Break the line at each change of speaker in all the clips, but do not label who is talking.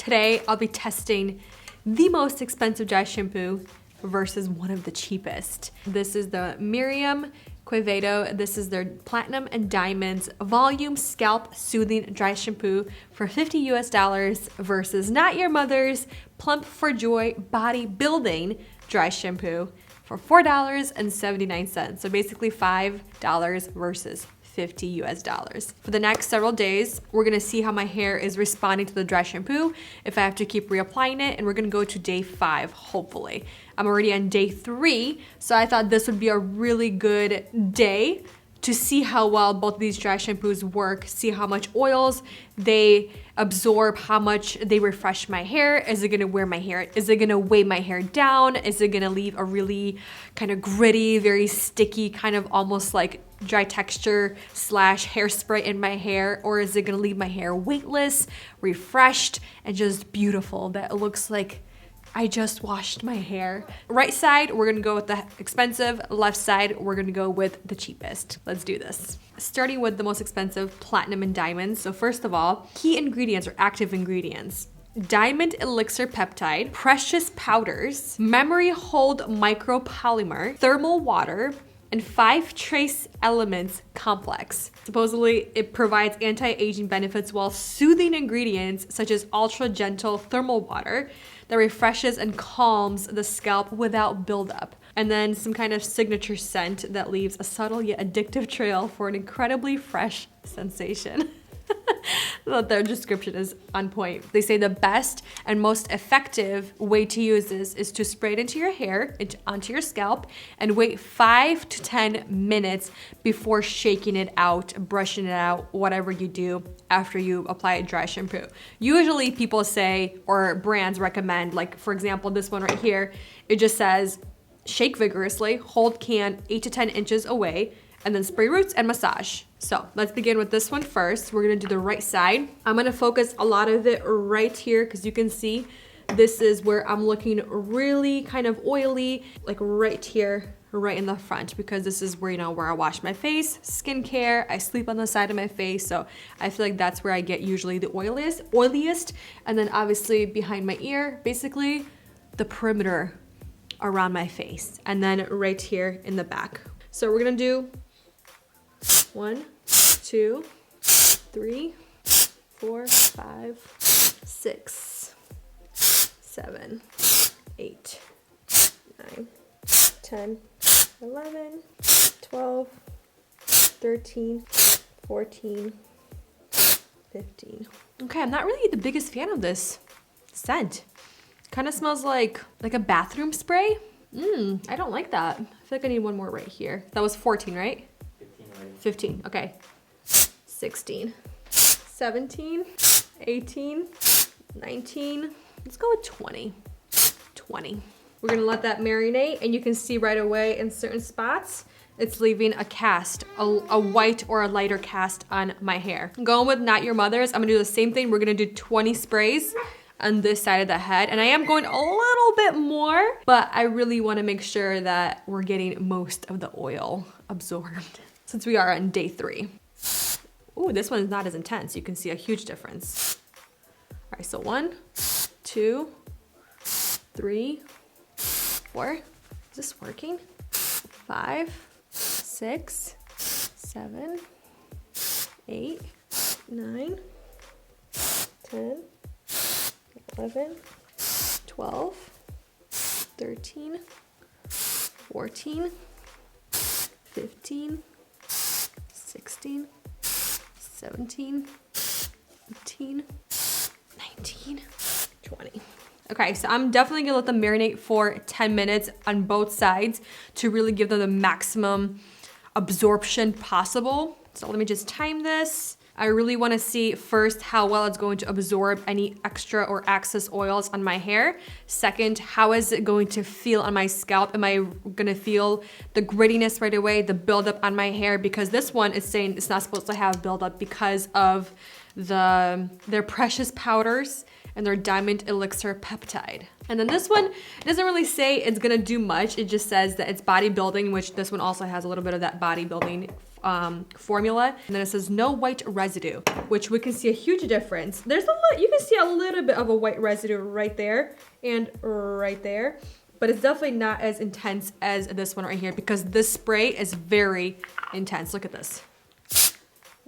Today, I'll be testing the most expensive dry shampoo versus one of the cheapest. This is the Miriam Quevedo. This is their Platinum and Diamonds Volume Scalp Soothing Dry Shampoo for $50 US versus Not Your Mother's Plump for Joy Body Building Dry Shampoo for $4.79. So basically $5 versus $50 US. For the next several days, we're gonna see how my hair is responding to the dry shampoo, if I have to keep reapplying it, and we're gonna go to day 5, hopefully. I'm already on day 3, so I thought this would be a really good day to see how well both of these dry shampoos work, see how much oils they absorb, how much they refresh my hair. Is it gonna wear my hair? Is it gonna weigh my hair down? Is it gonna leave a really kind of gritty, very sticky, kind of almost like dry texture / hairspray in my hair? Or is it gonna leave my hair weightless, refreshed, and just beautiful that it looks like I just washed my hair? Right side, we're gonna go with the expensive. Left side, we're gonna go with the cheapest. Let's do this. Starting with the most expensive, Platinum and Diamonds. So first of all, key ingredients or active ingredients: diamond elixir peptide, precious powders, memory hold micropolymer, thermal water, and 5 trace elements complex. Supposedly, it provides anti-aging benefits while soothing ingredients such as ultra gentle thermal water that refreshes and calms the scalp without buildup. And then some kind of signature scent that leaves a subtle yet addictive trail for an incredibly fresh sensation. Their description is on point. They say the best and most effective way to use this is to spray it into your hair, onto your scalp, and wait 5 to 10 minutes before shaking it out, brushing it out, whatever you do after you apply a dry shampoo. Usually people say, or brands recommend, like for example, this one right here, it just says, shake vigorously, hold can 8 to 10 inches away, and then spray roots and massage. So let's begin with this one first. We're gonna do the right side. I'm gonna focus a lot of it right here because you can see this is where I'm looking really kind of oily, like right here, right in the front, because this is where, you know, where I wash my face, skincare, I sleep on the side of my face. So I feel like that's where I get usually the oiliest. And then obviously behind my ear, basically the perimeter around my face. And then right here in the back. So we're gonna do 1, 2, 3, 4, 5, 6, 7, 8, 9, 10, 11, 12, 13, 14, 15. Okay, I'm not really the biggest fan of this scent. Kind of smells like a bathroom spray. I don't like that. I feel like I need one more right here. That was 14, right? 15, okay. 16, 17, 18, 19. Let's go with 20. 20. We're gonna let that marinate, and you can see right away in certain spots, it's leaving a cast, a white or a lighter cast on my hair. I'm going with Not Your Mother's. I'm gonna do the same thing. We're gonna do 20 sprays on this side of the head, and I am going a little bit more, but I really wanna make sure that we're getting most of the oil absorbed since we are on day 3. Ooh, this one is not as intense. You can see a huge difference. All right, so 1, 2, 3, 4. Is this working? 5, 6, 7, 8, 9, 10, 11, 12, 13, 14, 15, 16, 17, 18, 19, 20. Okay, so I'm definitely gonna let them marinate for 10 minutes on both sides to really give them the maximum absorption possible. So let me just time this. I really wanna see first how well it's going to absorb any extra or excess oils on my hair. Second, how is it going to feel on my scalp? Am I gonna feel the grittiness right away, the buildup on my hair? Because this one is saying it's not supposed to have buildup because of their precious powders and their diamond elixir peptide. And then this one, it doesn't really say it's gonna do much. It just says that it's bodybuilding, which this one also has a little bit of that bodybuilding formula. And then it says no white residue, which we can see a huge difference. There's a little, you can see a little bit of a white residue right there and right there, but it's definitely not as intense as this one right here because this spray is very intense. Look at this.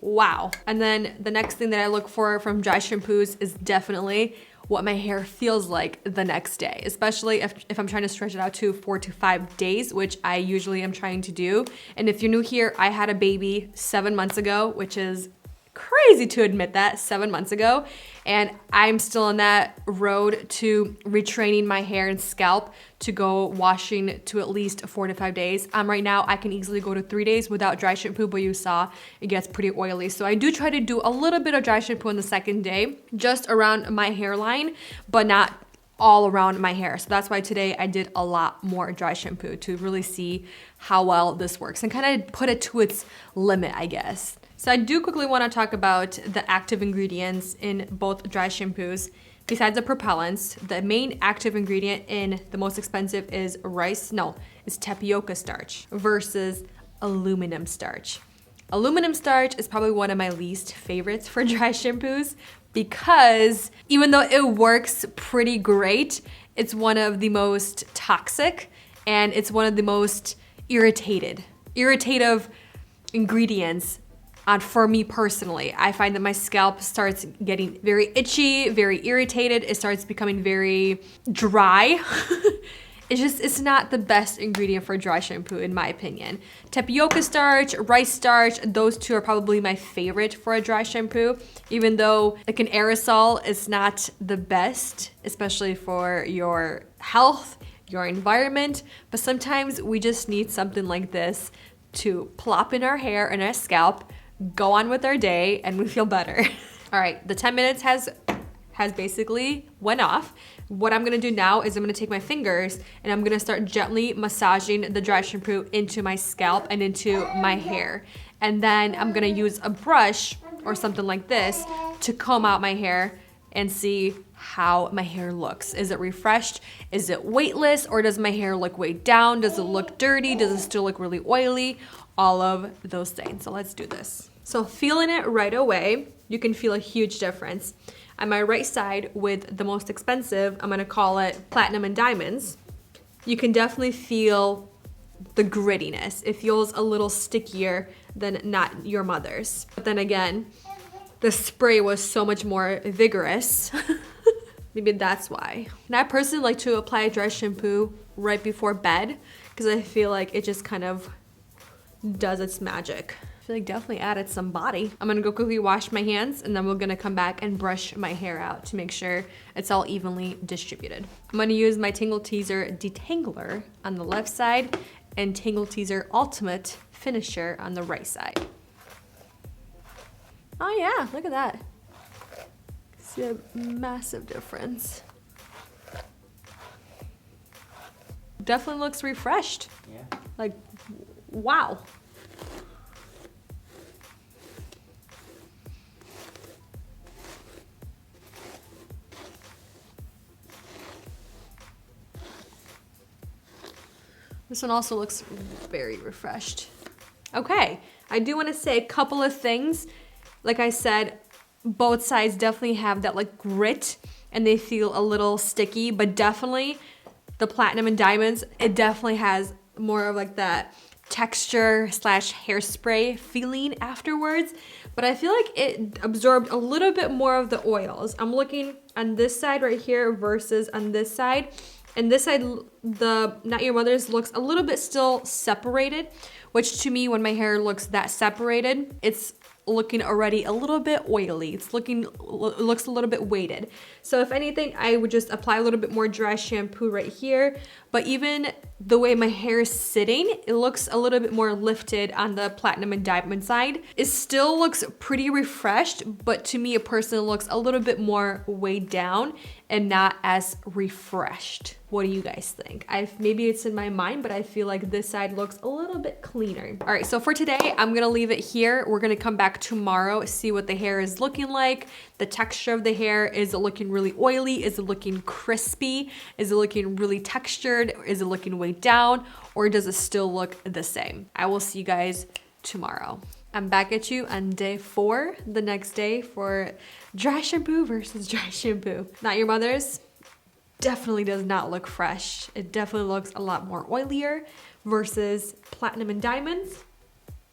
Wow. And then the next thing that I look for from dry shampoos is definitely what my hair feels like the next day, especially if I'm trying to stretch it out to 4 to 5 days, which I usually am trying to do. And if you're new here, I had a baby 7 months ago, which is crazy to admit that, 7 months ago. And I'm still on that road to retraining my hair and scalp to go washing to at least 4 to 5 days. Right now, I can easily go to 3 days without dry shampoo, but you saw it gets pretty oily. So I do try to do a little bit of dry shampoo on the second day, just around my hairline, but not all around my hair. So that's why today I did a lot more dry shampoo to really see how well this works and kind of put it to its limit, I guess. So I do quickly want to talk about the active ingredients in both dry shampoos. Besides the propellants, the main active ingredient in the most expensive is tapioca starch versus aluminum starch. Aluminum starch is probably one of my least favorites for dry shampoos because even though it works pretty great, it's one of the most toxic and it's one of the most irritative ingredients for me personally. I find that my scalp starts getting very itchy, very irritated. It starts becoming very dry. It's not the best ingredient for dry shampoo in my opinion. Tapioca starch, rice starch, those two are probably my favorite for a dry shampoo, even though like an aerosol is not the best, especially for your health, your environment, but sometimes we just need something like this to plop in our hair and our scalp, go on with our day, and we feel better. All right, the 10 minutes has basically went off. What I'm gonna do now is I'm gonna take my fingers and I'm gonna start gently massaging the dry shampoo into my scalp and into my hair. And then I'm gonna use a brush or something like this to comb out my hair and see how my hair looks. Is it refreshed? Is it weightless? Or does my hair look weighed down? Does it look dirty? Does it still look really oily? All of those things. So let's do this. So feeling it right away, you can feel a huge difference. On my right side with the most expensive, I'm gonna call it Platinum and Diamonds. You can definitely feel the grittiness. It feels a little stickier than not your mother's. But then again, the spray was so much more vigorous. Maybe that's why. And I personally like to apply dry shampoo right before bed because I feel like it just kind of does its magic. I feel like definitely added some body. I'm gonna go quickly wash my hands and then we're gonna come back and brush my hair out to make sure it's all evenly distributed. I'm gonna use my Tingle Teezer Detangler on the left side and Tingle Teezer Ultimate Finisher on the right side. Oh yeah, look at that. See a massive difference. Definitely looks refreshed.
Yeah.
Like, wow. This one also looks very refreshed. Okay, I do want to say a couple of things. Like I said, both sides definitely have that like grit and they feel a little sticky, but definitely the Platinum and Diamonds, it definitely has more of like that texture / hairspray feeling afterwards. But I feel like it absorbed a little bit more of the oils. I'm looking on this side right here versus on this side. And this side, the Not Your Mother's looks a little bit still separated, which to me, when my hair looks that separated, it's looking already a little bit oily. It looks a little bit weighted. So if anything, I would just apply a little bit more dry shampoo right here. But even the way my hair is sitting, it looks a little bit more lifted on the Platinum and Diamond side. It still looks pretty refreshed, but to me, it personally looks a little bit more weighed down. and not as refreshed. What do you guys think? Maybe it's in my mind, but I feel like this side looks a little bit cleaner. All right, so for today, I'm gonna leave it here. We're gonna come back tomorrow, see what the hair is looking like, the texture of the hair. Is it looking really oily? Is it looking crispy? Is it looking really textured? Is it looking weighed down? Or does it still look the same? I will see you guys tomorrow. I'm back at you on day 4, the next day, for dry shampoo versus dry shampoo. Not Your Mother's definitely does not look fresh. It definitely looks a lot more oilier versus Platinum and Diamonds.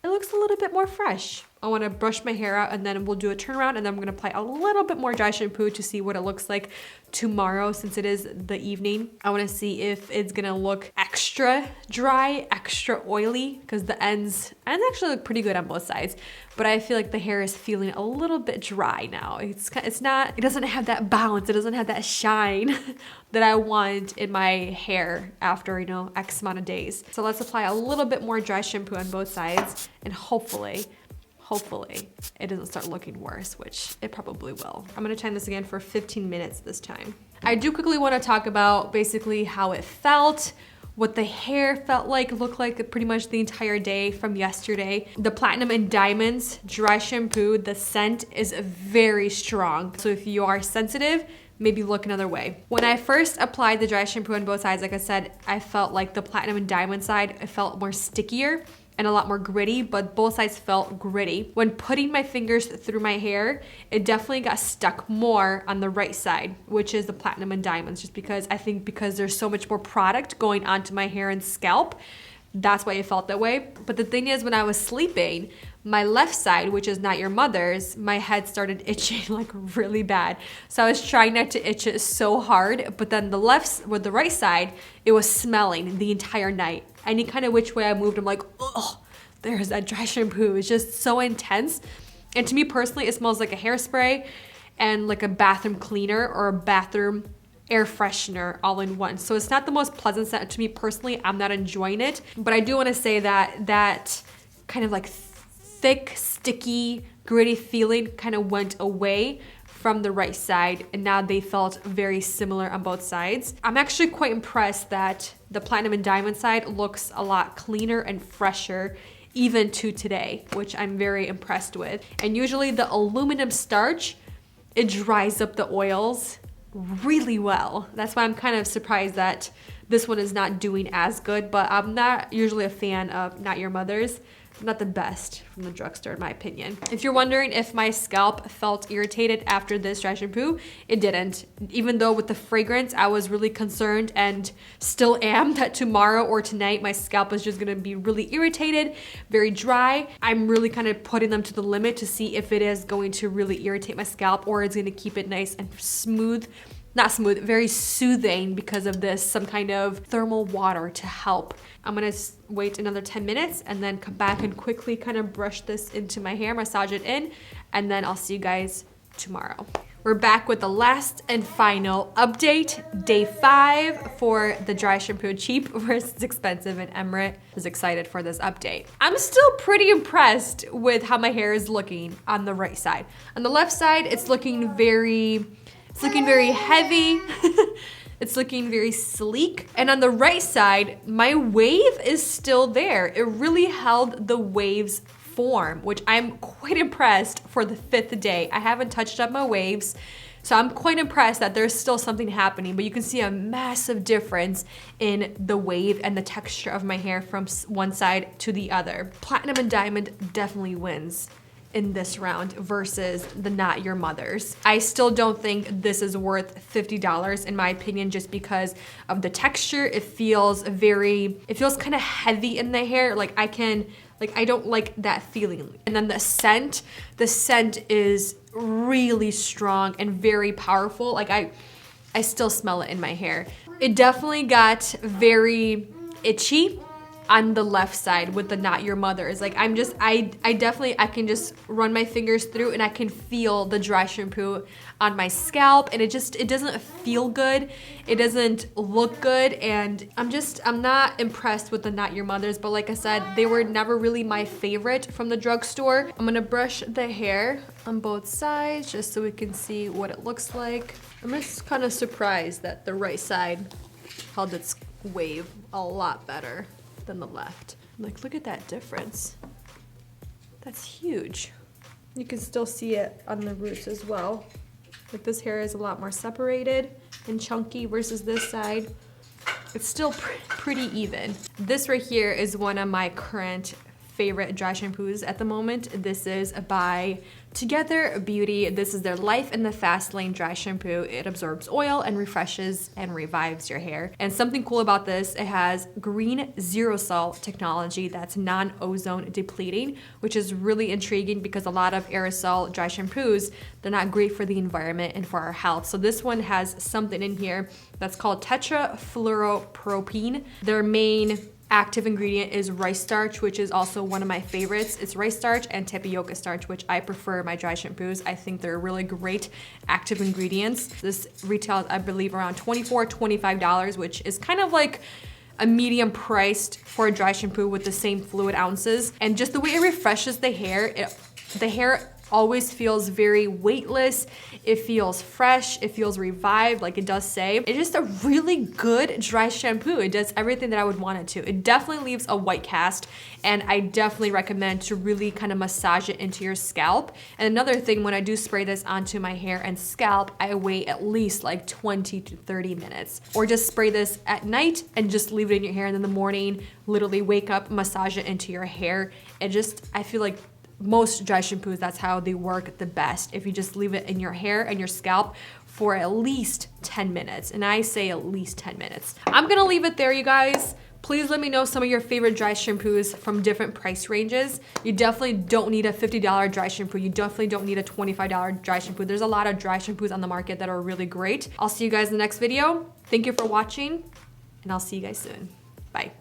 It looks a little bit more fresh. I want to brush my hair out and then we'll do a turnaround, and then I'm going to apply a little bit more dry shampoo to see what it looks like tomorrow since it is the evening. I want to see if it's going to look extra dry, extra oily, because the ends actually look pretty good on both sides, but I feel like the hair is feeling a little bit dry now. It doesn't have that bounce. It doesn't have that shine that I want in my hair after, X amount of days. So let's apply a little bit more dry shampoo on both sides, and hopefully it doesn't start looking worse, which it probably will. I'm gonna time this again for 15 minutes this time. I do quickly wanna talk about basically how it felt, what the hair looked like pretty much the entire day from yesterday. The Platinum and Diamonds dry shampoo, the scent is very strong. So if you are sensitive, maybe look another way. When I first applied the dry shampoo on both sides, like I said, I felt like the Platinum and Diamond side, it felt more stickier and a lot more gritty, but both sides felt gritty. When putting my fingers through my hair, it definitely got stuck more on the right side, which is the Platinum and Diamonds, just because there's so much more product going onto my hair and scalp. That's why it felt that way. But the thing is, when I was sleeping, my left side, which is Not Your Mother's, my head started itching like really bad. So I was trying not to itch it so hard, but then the right side, it was smelling the entire night. Any kind of which way I moved, I'm like, oh, there's that dry shampoo. It's just so intense. And to me personally, it smells like a hairspray and like a bathroom cleaner or a bathroom air freshener all in one. So it's not the most pleasant scent to me personally. I'm not enjoying it, but I do want to say that kind of like thick, sticky, gritty feeling kind of went away from the right side, and now they felt very similar on both sides. I'm actually quite impressed that the Platinum and Diamond side looks a lot cleaner and fresher even to today, which I'm very impressed with. And usually the aluminum starch, it dries up the oils really well. That's why I'm kind of surprised that this one is not doing as good, but I'm not usually a fan of Not Your Mother's. Not the best from the drugstore in my opinion. If you're wondering if my scalp felt irritated after this dry shampoo, it didn't. Even though with the fragrance, I was really concerned and still am that tomorrow or tonight, my scalp is just gonna be really irritated, very dry. I'm really kind of putting them to the limit to see if it is going to really irritate my scalp or it's gonna keep it nice and smooth. Not smooth, very soothing because of this, some kind of thermal water to help. I'm gonna wait another 10 minutes and then come back and quickly kind of brush this into my hair, massage it in, and then I'll see you guys tomorrow. We're back with the last and final update, day 5 for the dry shampoo, cheap versus expensive, and Emrit is excited for this update. I'm still pretty impressed with how my hair is looking on the right side. On the left side, it's looking very heavy. It's looking very sleek. And on the right side, my wave is still there. It really held the waves form, which I'm quite impressed for the 5th day. I haven't touched up my waves, so I'm quite impressed that there's still something happening, but you can see a massive difference in the wave and the texture of my hair from one side to the other. Platinum and Diamond definitely wins in this round versus the Not Your Mother's. I still don't think this is worth $50 in my opinion, just because of the texture. It feels kind of heavy in the hair. I don't like that feeling. And then the scent is really strong and very powerful. I still smell it in my hair. It definitely got very itchy on the left side with the Not Your Mother's. Like I can just run my fingers through and I can feel the dry shampoo on my scalp, and it doesn't feel good. It doesn't look good, and I'm not impressed with the Not Your Mother's, but like I said, they were never really my favorite from the drugstore. I'm gonna brush the hair on both sides just so we can see what it looks like. I'm just kind of surprised that the right side held its wave a lot better than the left. Like, look at that difference. That's huge. You can still see it on the roots as well. Like, this hair is a lot more separated and chunky versus this side. It's still pretty even. This right here is one of my current favorite dry shampoos at the moment. This is by Together Beauty. This is their Life in the Fast Lane dry shampoo. It absorbs oil and refreshes and revives your hair. And something cool about this, it has green zero salt technology that's non-ozone depleting, which is really intriguing because a lot of aerosol dry shampoos, they're not great for the environment and for our health. So this one has something in here that's called tetrafluoropropene. Their main active ingredient is rice starch, which is also one of my favorites. It's rice starch and tapioca starch, which I prefer in my dry shampoos. I think they're really great active ingredients. This retails, I believe, around $24, $25, which is kind of like a medium priced for a dry shampoo with the same fluid ounces. And just the way it refreshes the hair, the hair always feels very weightless. It feels fresh. It feels revived, like it does say. It's just a really good dry shampoo. It does everything that I would want it to. It definitely leaves a white cast, and I definitely recommend to really kind of massage it into your scalp. And another thing, when I do spray this onto my hair and scalp, I wait at least like 20 to 30 minutes. Or just spray this at night and just leave it in your hair, and in the morning, literally wake up, massage it into your hair. I feel like most dry shampoos, that's how they work the best. If you just leave it in your hair and your scalp for at least 10 minutes. And I say at least 10 minutes. I'm gonna leave it there, you guys. Please let me know some of your favorite dry shampoos from different price ranges. You definitely don't need a $50 dry shampoo. You definitely don't need a $25 dry shampoo. There's a lot of dry shampoos on the market that are really great. I'll see you guys in the next video. Thank you for watching, and I'll see you guys soon. Bye.